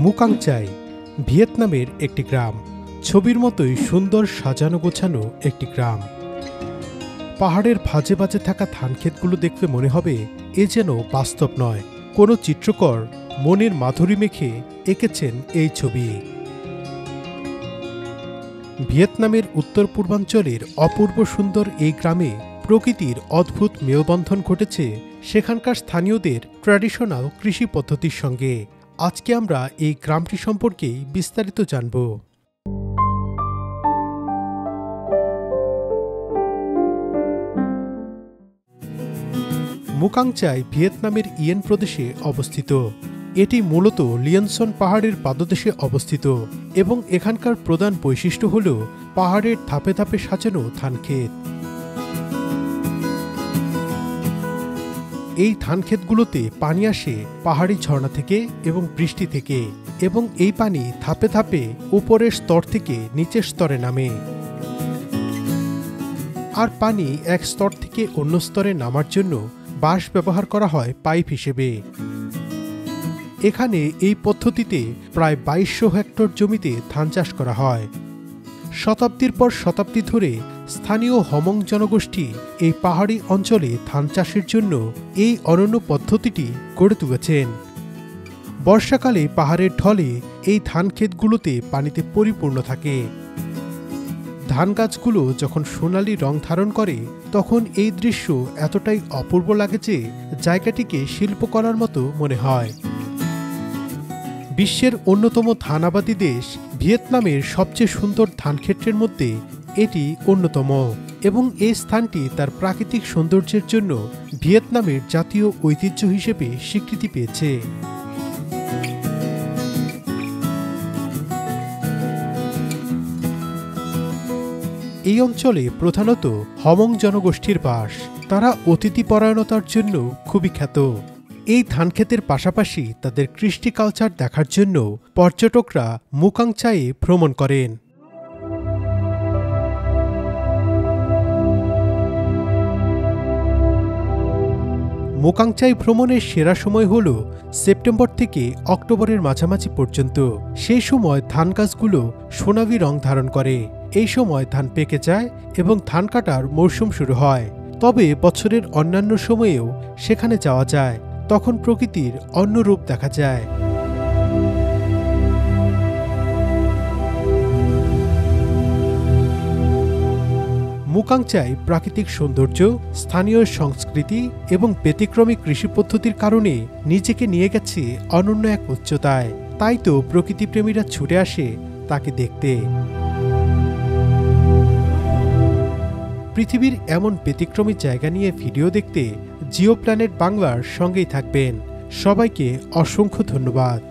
মুকাংচাই ভিয়েতনামের একটি গ্রাম। ছবির মতোই সুন্দর সাজানো গোছানো একটি গ্রাম। পাহাড়ের ভাঁজে ভাঁজে থাকা ধানক্ষেতগুলো দেখলে মনে হবে এ যেন বাস্তব নয়, কোনো চিত্রকর মনের মাধুরী মেখে এঁকেছেন এই ছবি। ভিয়েতনামের উত্তর পূর্বাঞ্চলের অপূর্ব সুন্দর এই গ্রামে প্রকৃতির অদ্ভুত মেলবন্ধন ঘটেছে সেখানকার স্থানীয়দের ট্র্যাডিশনাল কৃষি পদ্ধতির সঙ্গে। আজকে আমরা এই গ্রামটি সম্পর্কেই বিস্তারিত জানব। মুকাংচাই ভিয়েতনামের ইয়েন প্রদেশে অবস্থিত। এটি মূলত লিয়েনসন পাহাড়ের পাদদেশে অবস্থিত এবং এখানকার প্রধান বৈশিষ্ট্য হল পাহাড়ের ধাপে ধাপে সাজানো ধানক্ষেত। এই ধানক্ষেতগুলোতে পানি আসে পাহাড়ি ঝর্ণা থেকে এবং বৃষ্টি থেকে, এবং এই পানি ধাপে ধাপে উপরের স্তর থেকে নিচের স্তরে নামে। আর পানি এক স্তর থেকে অন্য স্তরে নামার জন্য বাঁশ ব্যবহার করা হয় পাইপ হিসেবে। এখানে এই পদ্ধতিতে প্রায় 2200 হেক্টর জমিতে ধান চাষ করা হয়। শতাব্দীর পর শতাব্দী ধরে স্থানীয় হমং জনগোষ্ঠী এই পাহাড়ি অঞ্চলে ধান চাষের জন্য এই অনন্য পদ্ধতিটি গড়ে তুলেছেন। বর্ষাকালে পাহাড়ের ঢলে এই ধান ক্ষেতগুলোতে পানিতে পরিপূর্ণ থাকে। ধান গাছগুলো যখন সোনালি রং ধারণ করে তখন এই দৃশ্য এতটাই অপূর্ব লাগে যে জায়গাটিকে শিল্পকলার মতো মনে হয়। বিশ্বের অন্যতম ধানাবাদী দেশ ভিয়েতনামের সবচেয়ে সুন্দর ধানক্ষেত্রের মধ্যে এটি অন্যতম, এবং এই স্থানটি তার প্রাকৃতিক সৌন্দর্যের জন্য ভিয়েতনামের জাতীয় ঐতিহ্য হিসেবে স্বীকৃতি পেয়েছে। এই অঞ্চলে প্রধানত হমং জনগোষ্ঠীর বাস। তারা অতিথিপরায়ণতার জন্য খুবই খ্যাত। এই ধানক্ষেতের পাশাপাশি তাদের কৃষ্টি কালচার দেখার জন্য পর্যটকরা মুকাংচায়ে ভ্রমণ করেন। মুকাংচাই ভ্রমণের সেরা সময় হল সেপ্টেম্বর থেকে অক্টোবরের মাঝামাঝি পর্যন্ত। সেই সময় ধান গাছগুলো সোনালি রং ধারণ করে। এই সময় ধান পেকে যায় এবং ধান কাটার মরশুম শুরু হয়। তবে বছরের অন্যান্য সময়েও সেখানে যাওয়া যায়, তখন প্রকৃতির অন্য রূপ দেখা যায়। মুকাংচাই প্রাকৃতিক সৌন্দর্য, স্থানীয় সংস্কৃতি এবং ব্যতিক্রমী কৃষি পদ্ধতির কারণে নিজেকে নিয়ে গেছে অনন্য এক উচ্চতায়। তাই তো প্রকৃতিপ্রেমীরা ছুটে আসে তাকে দেখতে। পৃথিবীর এমন ব্যতিক্রমী জায়গা নিয়ে ভিডিও দেখতে জিও প্ল্যানেট বাংলার সঙ্গেই থাকবেন। সবাইকে অসংখ্য ধন্যবাদ।